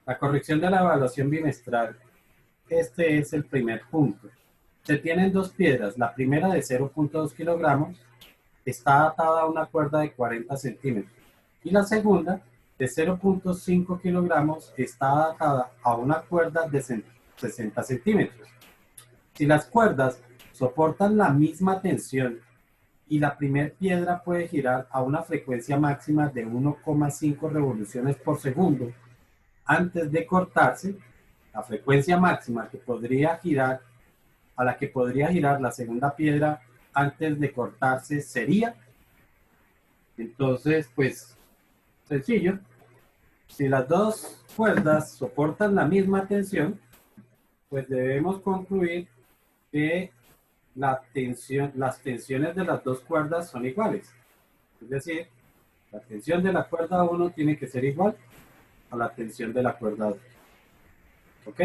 La corrección de la evaluación bimestral. Este es el primer punto. Se tienen dos piedras. La primera de 0.2 kilogramos está atada a una cuerda de 40 centímetros. Y la segunda de 0.5 kilogramos está atada a una cuerda de 60 centímetros. Si las cuerdas soportan la misma tensión y la primera piedra puede girar a una frecuencia máxima de 1,5 revoluciones por segundo antes de cortarse, la frecuencia máxima que podría girar a la que podría girar la segunda piedra antes de cortarse sería, entonces, pues, sencillo, si las dos cuerdas soportan la misma tensión, pues debemos concluir que las tensiones de las dos cuerdas son iguales. Es decir, la tensión de la cuerda 1 tiene que ser igual a la tensión de la cuerda 2. ¿Ok?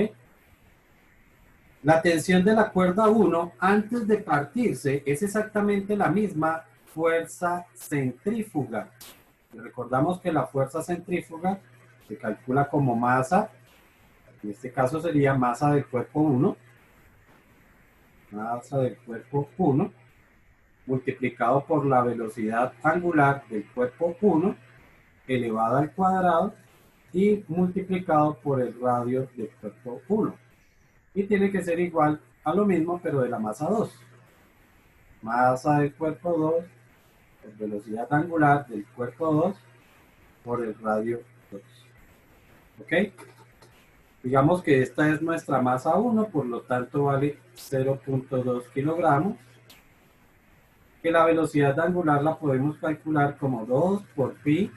La tensión de la cuerda 1 antes de partirse es exactamente la misma fuerza centrífuga. Y recordamos que la fuerza centrífuga se calcula como masa, en este caso sería masa del cuerpo 1, masa del cuerpo 1, multiplicado por la velocidad angular del cuerpo 1, elevado al cuadrado, y multiplicado por el radio del cuerpo 1. Y tiene que ser igual a lo mismo, pero de la masa 2. Masa del cuerpo 2 por velocidad angular del cuerpo 2 por el radio 2. ¿Ok? Digamos que esta es nuestra masa 1, por lo tanto vale 0.2 kilogramos. Que la velocidad angular la podemos calcular como 2 por pi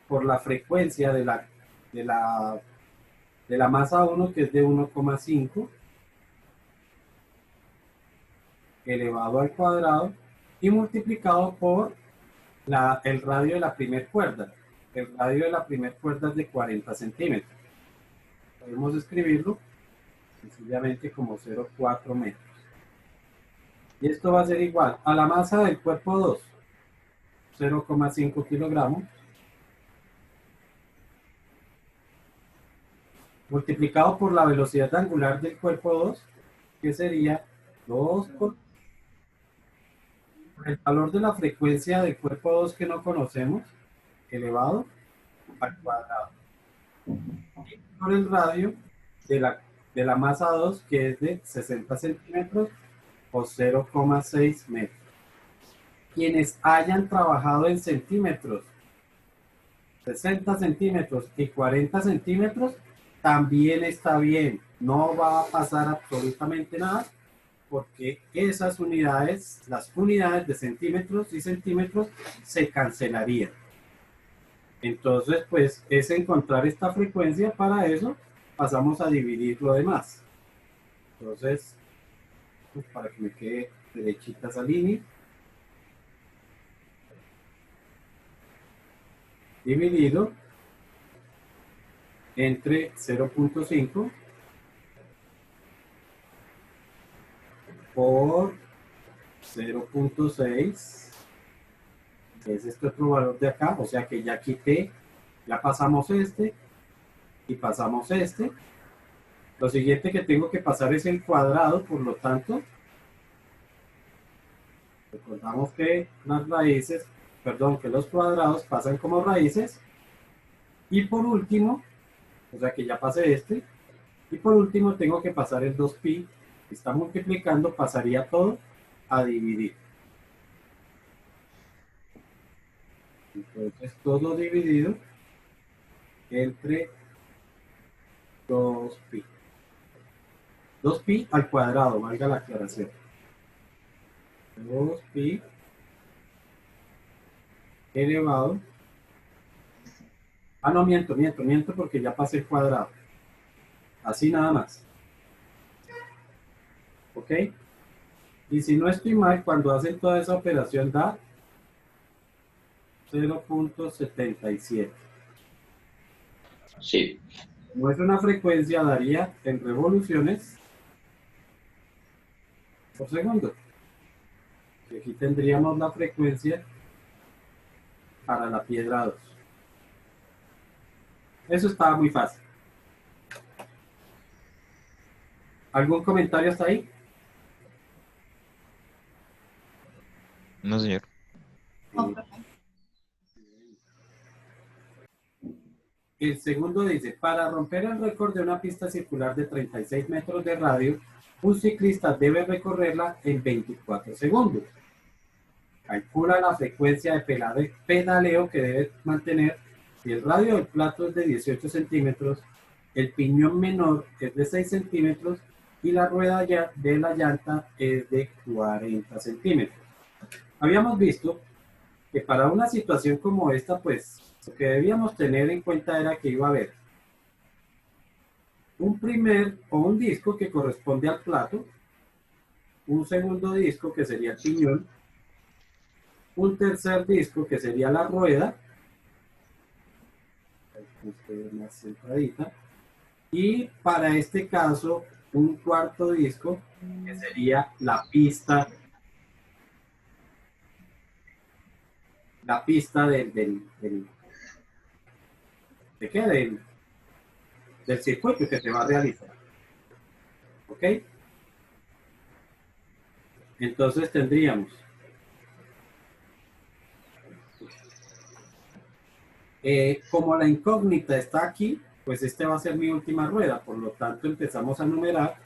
por la frecuencia de la, de la masa 1, que es de 1,5 elevado al cuadrado, y multiplicado por el radio de la primera cuerda. El radio de la primera cuerda es de 40 centímetros. Podemos escribirlo sencillamente como 0,4 metros. Y esto va a ser igual a la masa del cuerpo 2, 0,5 kilogramos, multiplicado por la velocidad angular del cuerpo 2, que sería 2 por el valor de la frecuencia del cuerpo 2 que no conocemos, elevado al cuadrado. Y por el radio de la masa 2, que es de 60 centímetros o 0,6 metros. Quienes hayan trabajado en centímetros, 60 centímetros y 40 centímetros, también está bien. No va a pasar absolutamente nada, porque esas unidades, las unidades de centímetros y centímetros, se cancelarían. Entonces, pues, es encontrar esta frecuencia. Para eso pasamos a dividir lo demás. Entonces, pues, para que me quede derechita esa línea, dividido entre 0.5 por 0.6, que es este otro valor de acá, o sea que ya quité, ya pasamos este y pasamos este. Lo siguiente que tengo que pasar es el cuadrado, por lo tanto, recordamos que las raíces, perdón, que los cuadrados pasan como raíces. Y por último, o sea que ya pasé este, y por último tengo que pasar el 2pi, que está multiplicando, pasaría todo a dividir. Entonces todo dividido entre 2pi. 2pi al cuadrado, valga la aclaración. 2pi elevado. Ah, no, miento, porque ya pasé el cuadrado. Así nada más. ¿Ok? Y si no estoy mal, cuando hacen toda esa operación da 0.77. Sí. Como es una frecuencia, daría en revoluciones por segundo. Y aquí tendríamos la frecuencia para la piedra 2. Eso estaba muy fácil. ¿Algún comentario hasta ahí? No, señor. Eh, El segundo dice, para romper el récord de una pista circular de 36 metros de radio, un ciclista debe recorrerla en 24 segundos. Calcula la frecuencia de pedaleo que debe mantener. Si el radio del plato es de 18 centímetros, el piñón menor es de 6 centímetros y la rueda ya de la llanta es de 40 centímetros. Habíamos visto que para una situación como esta, pues lo que debíamos tener en cuenta era que iba a haber un primer o un disco que corresponde al plato, un segundo disco que sería el piñón, un tercer disco que sería la rueda, más centradita, y para este caso un cuarto disco que sería la pista ¿de qué? Del circuito que se va a realizar. ¿Ok? Entonces tendríamos como la incógnita está aquí, pues este va a ser mi última rueda, por lo tanto empezamos a numerar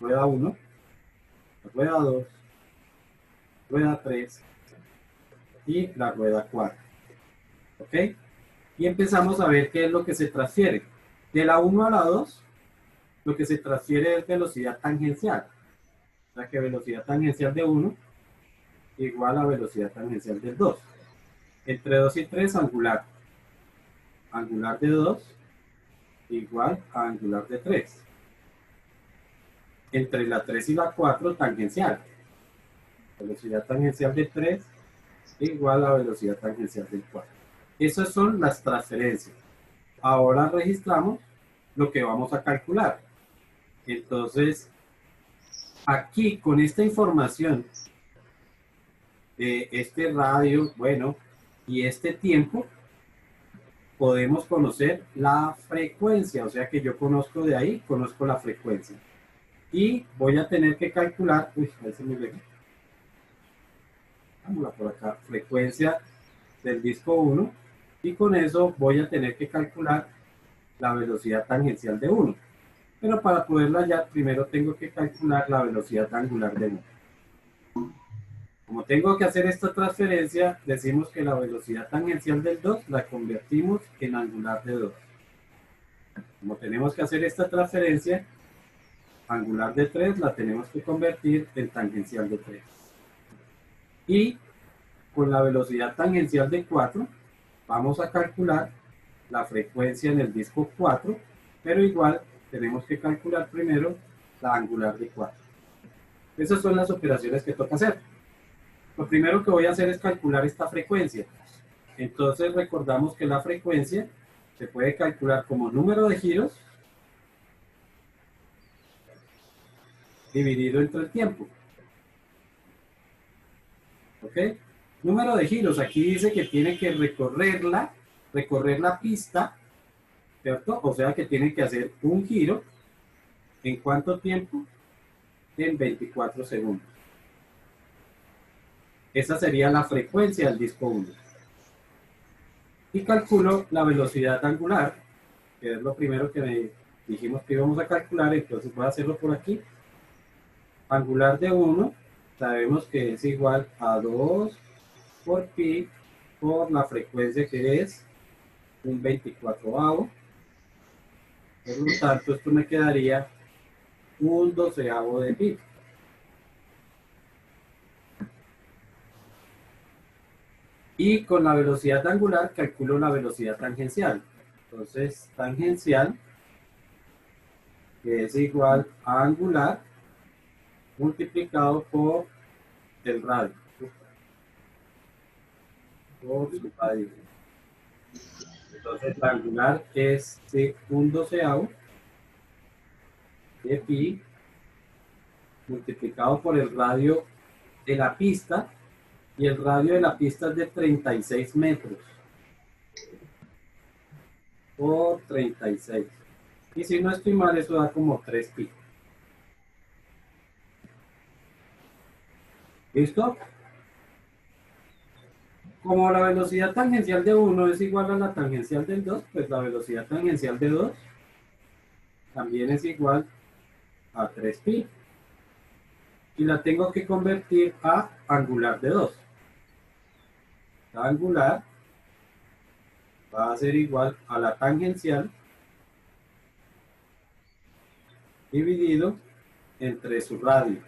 rueda 1, rueda 2, rueda 3 y la rueda 4. ¿Ok? Y empezamos a ver qué es lo que se transfiere. De la 1 a la 2, lo que se transfiere es velocidad tangencial. O sea que velocidad tangencial de 1 igual a velocidad tangencial del 2. Entre 2 y 3, angular. Angular de 2 igual a angular de 3. Entre la 3 y la 4, tangencial. Velocidad tangencial de 3 igual a velocidad tangencial del 4. Esas son las transferencias. Ahora registramos lo que vamos a calcular. Entonces, aquí con esta información de este radio, bueno, y este tiempo, podemos conocer la frecuencia. O sea que yo conozco de ahí, conozco la frecuencia. Y voy a tener que calcular, uy, a ver si me llega. Vámonos por acá, frecuencia del disco 1. Y con eso voy a tener que calcular la velocidad tangencial de 1. Pero para poderla hallar, primero tengo que calcular la velocidad angular de 1. Como tengo que hacer esta transferencia, decimos que la velocidad tangencial del 2 la convertimos en angular de 2. Como tenemos que hacer esta transferencia, angular de 3 la tenemos que convertir en tangencial de 3. Y con la velocidad tangencial de 4, vamos a calcular la frecuencia en el disco 4, pero igual tenemos que calcular primero la angular de 4. Esas son las operaciones que toca hacer. Lo primero que voy a hacer es calcular esta frecuencia. Entonces recordamos que la frecuencia se puede calcular como número de giros dividido entre el tiempo. ¿Ok? Número de giros, aquí dice que tiene que recorrer la pista, ¿cierto? O sea que tiene que hacer un giro. ¿En cuánto tiempo? En 24 segundos. Esa sería la frecuencia del disco 1. Y calculo la velocidad angular, que es lo primero que dijimos que íbamos a calcular, entonces voy a hacerlo por aquí. Angular de 1, sabemos que es igual a 2 por pi por la frecuencia que es un 24avo. Por lo tanto, esto me quedaría un 12avo de pi. Y con la velocidad angular calculo la velocidad tangencial. Entonces, tangencial, que es igual a angular, multiplicado por el radio. Por su radio. Entonces, la angular es de un 12avo de pi multiplicado por el radio de la pista, y el radio de la pista es de 36 metros por 36. Y si no estoy mal, eso da como 3 pi. ¿Listo? Como la velocidad tangencial de uno es igual a la tangencial del 2, pues la velocidad tangencial de 2 también es igual a 3pi. Y la tengo que convertir a angular de 2. La angular va a ser igual a la tangencial dividido entre su radio,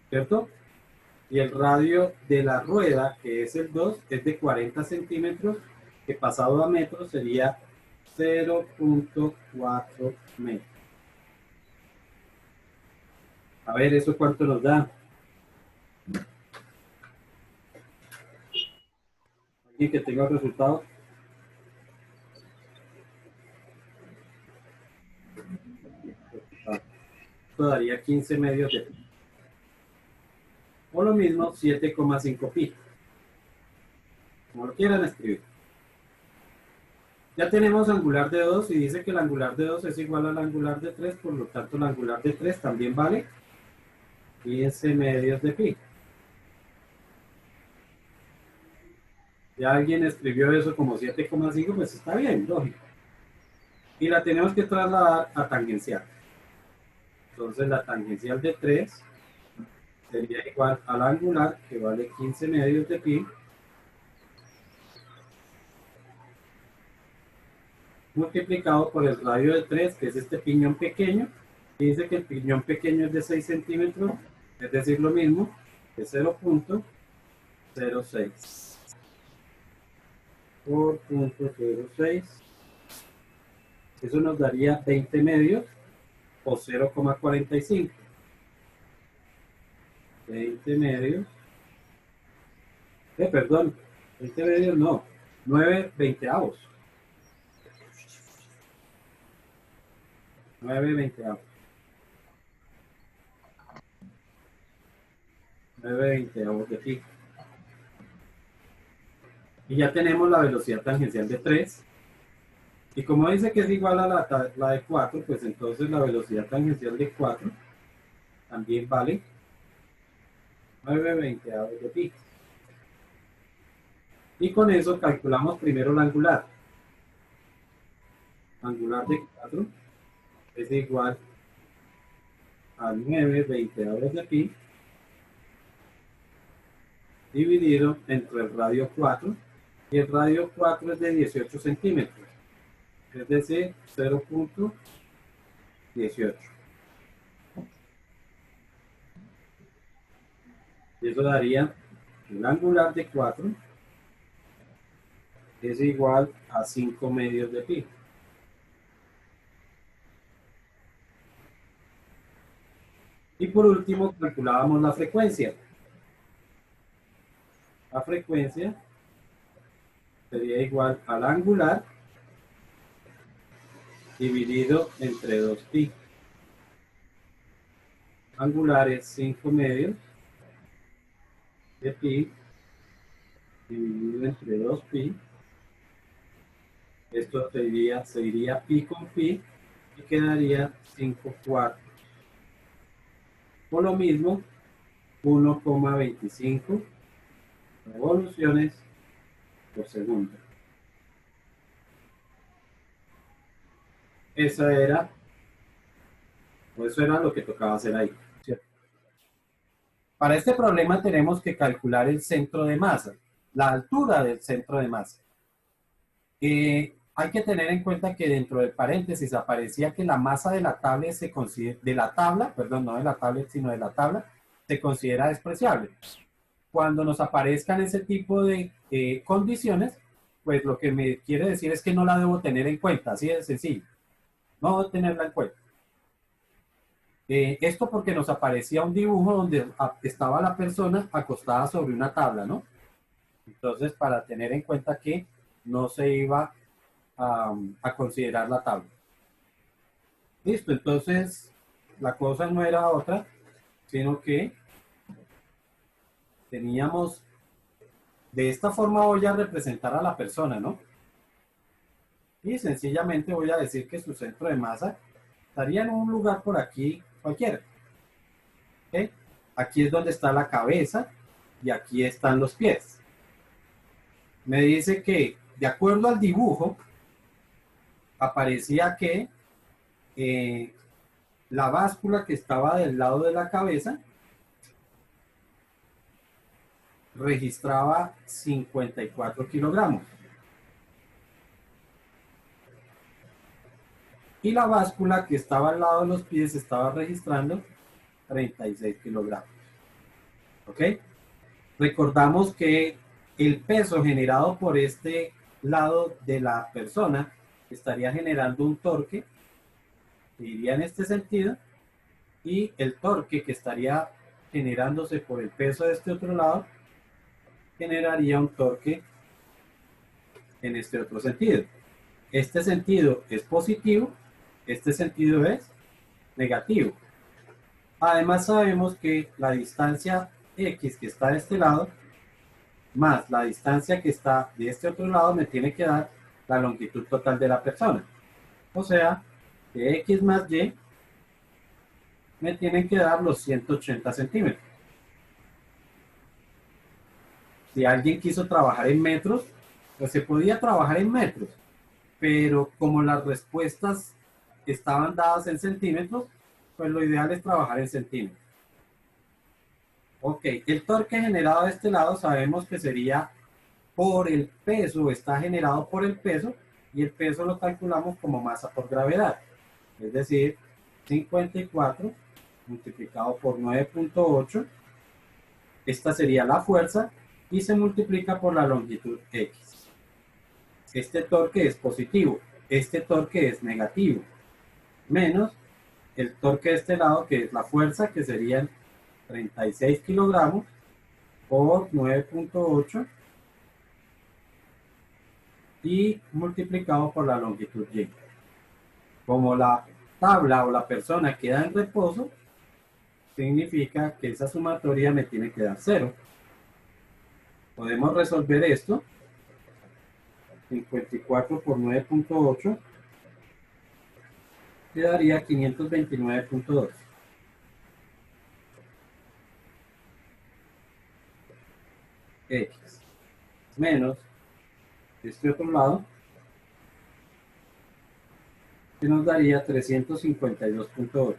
¿cierto? Y el radio de la rueda, que es el 2, es de 40 centímetros, que pasado a metros sería 0.4 metros. A ver, ¿eso cuánto nos da? ¿Alguien que tenga el resultado? Esto daría 15 medios de pi. O lo mismo, 7,5 pi. Como lo quieran escribir. Ya tenemos angular de 2 y dice que el angular de 2 es igual al angular de 3, por lo tanto el angular de 3 también vale 15 medios de pi. Ya alguien escribió eso como 7,5, pues está bien, lógico. Y la tenemos que trasladar a tangencial. Entonces la tangencial de 3 sería igual al angular, que vale 15 medios de pi, multiplicado por el radio de 3, que es este piñón pequeño. Y dice que el piñón pequeño es de 6 centímetros, es decir, lo mismo, que 0.06 por 0.06. Eso nos daría 20 medios o 0,45. 20 medios. Perdón, 20 medios no, 9 veinteavos. 9 veinteavos. 9 veinteavos de pi. Y ya tenemos la velocidad tangencial de 3. Y como dice que es igual a la de 4, pues entonces la velocidad tangencial de 4 también vale 9 veinteavos de pi. Y con eso calculamos primero la angular. Angular de 4 es igual a 9 veinteavos de pi dividido entre el radio 4. Y el radio 4 es de 18 centímetros. Es decir, 0.18. Y eso daría el angular de 4 es igual a 5 medios de pi. Y por último, calculábamos la frecuencia. La frecuencia sería igual al angular dividido entre 2pi. Angular es 5 medios de pi dividido entre 2pi. Esto se iría pi con pi y quedaría 5 cuartos. Por lo mismo, 1,25 revoluciones por segundo. Eso era lo que tocaba hacer ahí, ¿cierto? Para este problema tenemos que calcular el centro de masa, la altura del centro de masa. Hay que tener en cuenta que dentro del paréntesis aparecía que la masa de la tabla se considera, no de la tablet, sino de la tabla, se considera despreciable. Cuando nos aparezcan ese tipo de condiciones, pues lo que me quiere decir es que no la debo tener en cuenta, así de sencillo. No debo tenerla en cuenta. Esto porque nos aparecía un dibujo donde estaba la persona acostada sobre una tabla, ¿no? Entonces, para tener en cuenta que no se iba a considerar la tabla. Listo, entonces la cosa no era otra, sino que teníamos, de esta forma voy a representar a la persona, ¿no? Y sencillamente voy a decir que su centro de masa estaría en un lugar por aquí cualquiera. ¿Ok? Aquí es donde está la cabeza y aquí están los pies. Me dice que, de acuerdo al dibujo, aparecía que la báscula que estaba del lado de la cabeza registraba 54 kilogramos. Y la báscula que estaba al lado de los pies estaba registrando 36 kilogramos. ¿Ok? Recordamos que el peso generado por este lado de la persona estaría generando un torque que iría en este sentido, y el torque que estaría generándose por el peso de este otro lado generaría un torque en este otro sentido. Este sentido es positivo, este sentido es negativo. Además sabemos que la distancia X que está de este lado más la distancia que está de este otro lado me tiene que dar la longitud total de la persona. O sea, que X más Y me tienen que dar los 180 centímetros. Si alguien quiso trabajar en metros, pues se podía trabajar en metros, pero como las respuestas estaban dadas en centímetros, pues lo ideal es trabajar en centímetros. Ok, el torque generado de este lado sabemos que sería por el peso, está generado por el peso, y el peso lo calculamos como masa por gravedad. Es decir, 54 multiplicado por 9.8, esta sería la fuerza, y se multiplica por la longitud X. Este torque es positivo, este torque es negativo, menos el torque de este lado, que es la fuerza, que serían 36 kilogramos por 9.8 y multiplicado por la longitud Y. Como la tabla o la persona queda en reposo, significa que esa sumatoria me tiene que dar 0. Podemos resolver esto. 54 por 9.8 quedaría 529.2. X menos este otro lado, que nos daría 352.8.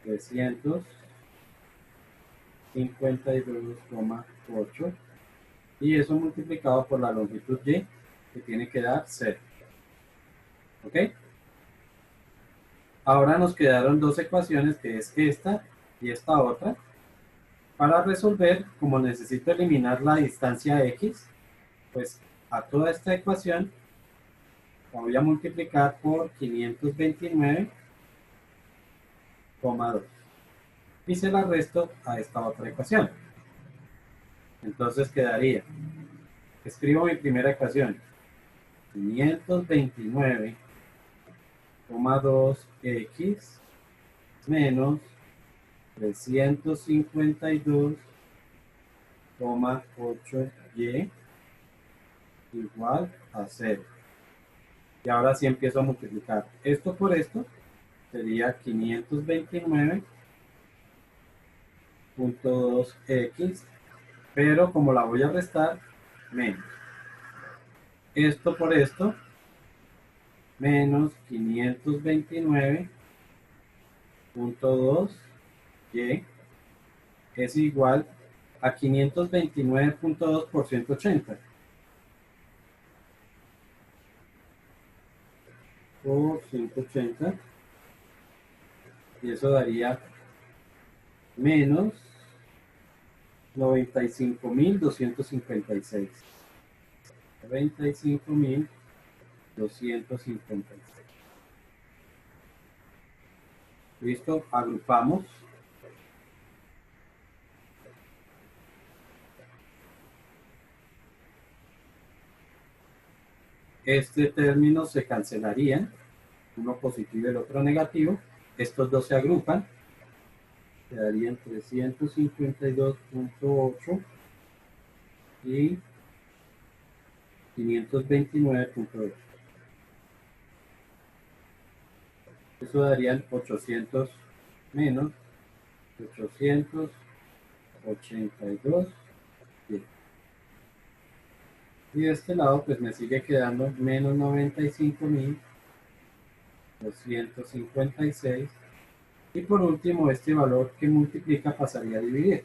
352,8, y eso multiplicado por la longitud Y, que tiene que dar 0. ¿Ok? Ahora nos quedaron dos ecuaciones, que es esta y esta otra. Para resolver, como necesito eliminar la distancia X, pues a toda esta ecuación la voy a multiplicar por 529,2 y se la resto a esta otra ecuación. Entonces quedaría, escribo mi primera ecuación, 529,2x menos 352,8y igual a 0. Y ahora sí empiezo a multiplicar esto por esto, sería 529.2x, pero como la voy a restar, menos. Esto por esto, menos 529.2y es igual a 529.2 por 180. Por 180, y eso daría menos 95.256. 95.256. Listo, agrupamos. Este término se cancelaría, uno positivo y el otro negativo. Estos dos se agrupan, quedarían 352.8 y 529.8. Eso darían 800 menos 882. Y de este lado pues me sigue quedando menos 95.256. Y por último este valor que multiplica pasaría a dividir.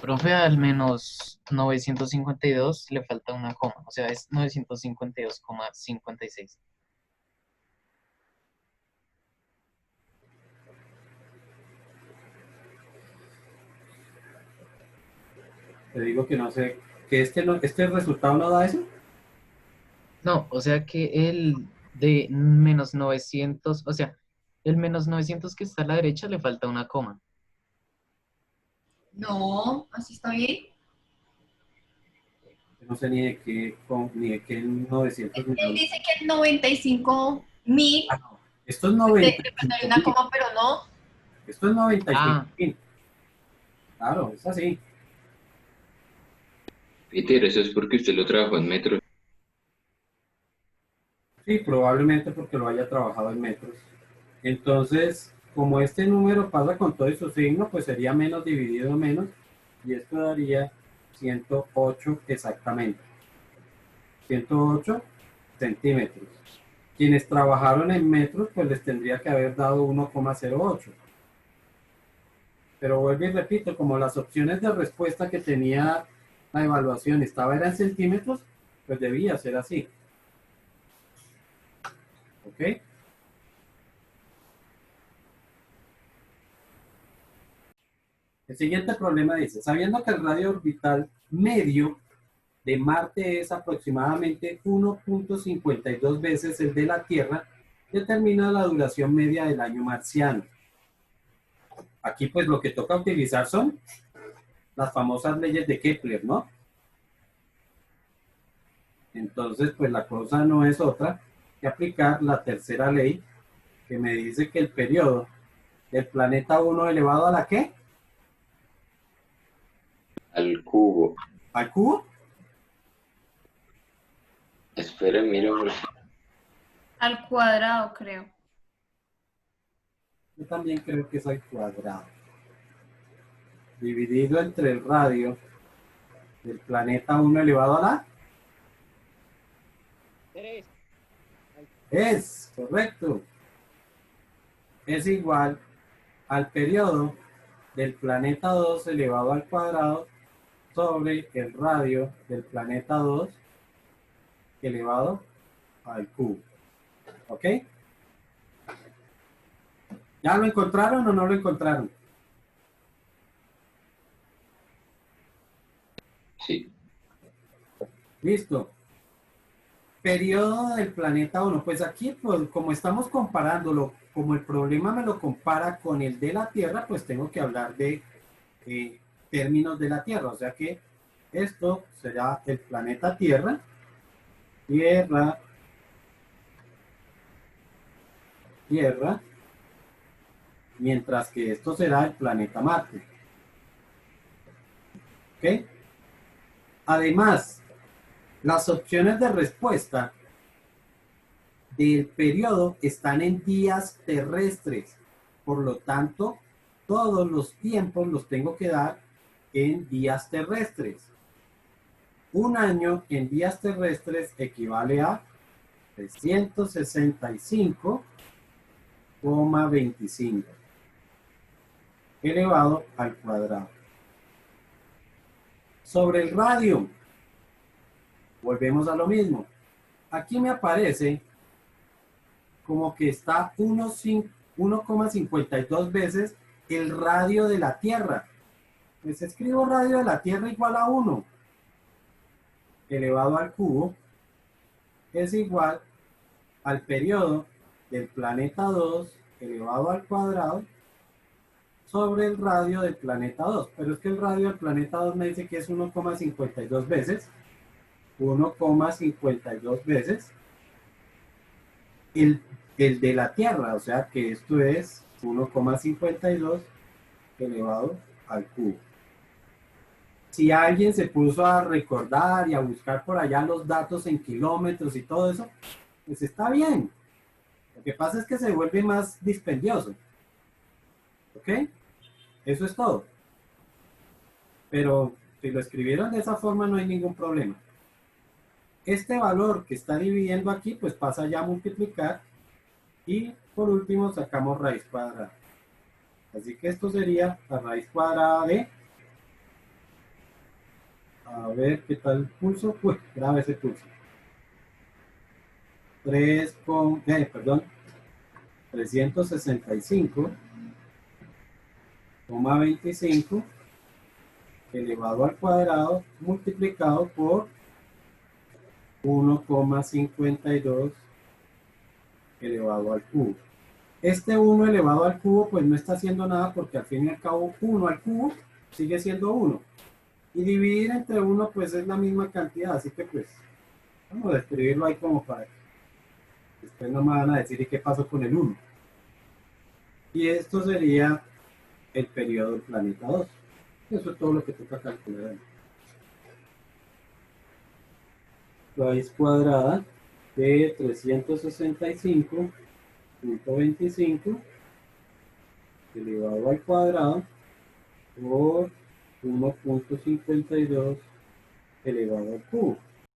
Profe, al menos 952 le falta una coma, o sea, es 952,56. Te digo que no sé, que este resultado no da eso. No, o sea que el de menos 900, o sea, el menos 900 que está a la derecha le falta una coma. No, así está bien. No sé ni de qué 900 Él millones. dice que el 95.000, Ah, no. Esto es le faltaría 95 una mil. coma, pero no. Esto es 95 Ah, mil. Claro, es así. Peter, eso es porque usted lo trabajó en metro. Sí, probablemente porque lo haya trabajado en metros. Entonces, como este número pasa con todo su signo, pues sería menos dividido menos, y esto daría 108 exactamente. 108 centímetros. Quienes trabajaron en metros, pues les tendría que haber dado 1,08. Pero vuelvo y repito, como las opciones de respuesta que tenía la evaluación eran en centímetros, pues debía ser así. ¿Ok? El siguiente problema dice, sabiendo que el radio orbital medio de Marte es aproximadamente 1,52 veces el de la Tierra, determina la duración media del año marciano. Aquí pues lo que toca utilizar son las famosas leyes de Kepler, ¿no? Entonces pues la cosa no es otra que aplicar la tercera ley que me dice que el periodo del planeta 1 elevado a la ¿qué? Al cubo. ¿Al cubo? Espera, mira, porque Al cuadrado, creo. Yo también creo que es al cuadrado. Dividido entre el radio del planeta 1 elevado a la... Es, correcto. Es igual al periodo del planeta 2 elevado al cuadrado sobre el radio del planeta 2 elevado al cubo. ¿Ok? ¿Ya lo encontraron o no lo encontraron? sí. Listo. Periodo del planeta 1. Pues aquí, pues, como estamos comparándolo, como el problema me lo compara con el de la Tierra, pues tengo que hablar de términos de la Tierra. O sea que esto será el planeta Tierra. Tierra. Tierra. Mientras que esto será el planeta Marte. ¿Ok? Además, las opciones de respuesta del periodo están en días terrestres. Por lo tanto, todos los tiempos los tengo que dar en días terrestres. Un año en días terrestres equivale a 365,25 elevado al cuadrado. Sobre el radio, volvemos a lo mismo. Aquí me aparece como que está 1,52 veces el radio de la Tierra. Pues escribo radio de la Tierra igual a 1 elevado al cubo es igual al periodo del planeta 2 elevado al cuadrado sobre el radio del planeta 2. Pero es que el radio del planeta 2 me dice que es 1,52 veces. 1,52 veces el de la Tierra, o sea que esto es 1,52 elevado al cubo. si alguien se puso a recordar y a buscar por allá los datos en kilómetros y todo eso, pues está bien. Lo que pasa es que se vuelve más dispendioso. ¿Ok? Eso es todo. Pero si lo escribieron de esa forma no hay ningún problema. Este valor que está dividiendo aquí, pues pasa ya a multiplicar. Y por último sacamos raíz cuadrada. Así que esto sería la raíz cuadrada de... A ver qué tal el pulso. Uy, grave ese pulso. 365,25 elevado al cuadrado multiplicado por 1,52 elevado al cubo. Este 1 elevado al cubo pues no está haciendo nada porque al fin y al cabo 1 al cubo sigue siendo 1. Y dividir entre 1 pues es la misma cantidad, así que pues vamos a escribirlo ahí como para que después no me van a decir ¿y qué pasó con el 1? Y esto sería el periodo del planeta 2. Eso es todo lo que toca calcular. Raíz cuadrada de 365,25 elevado al cuadrado por 1,52 elevado al cubo.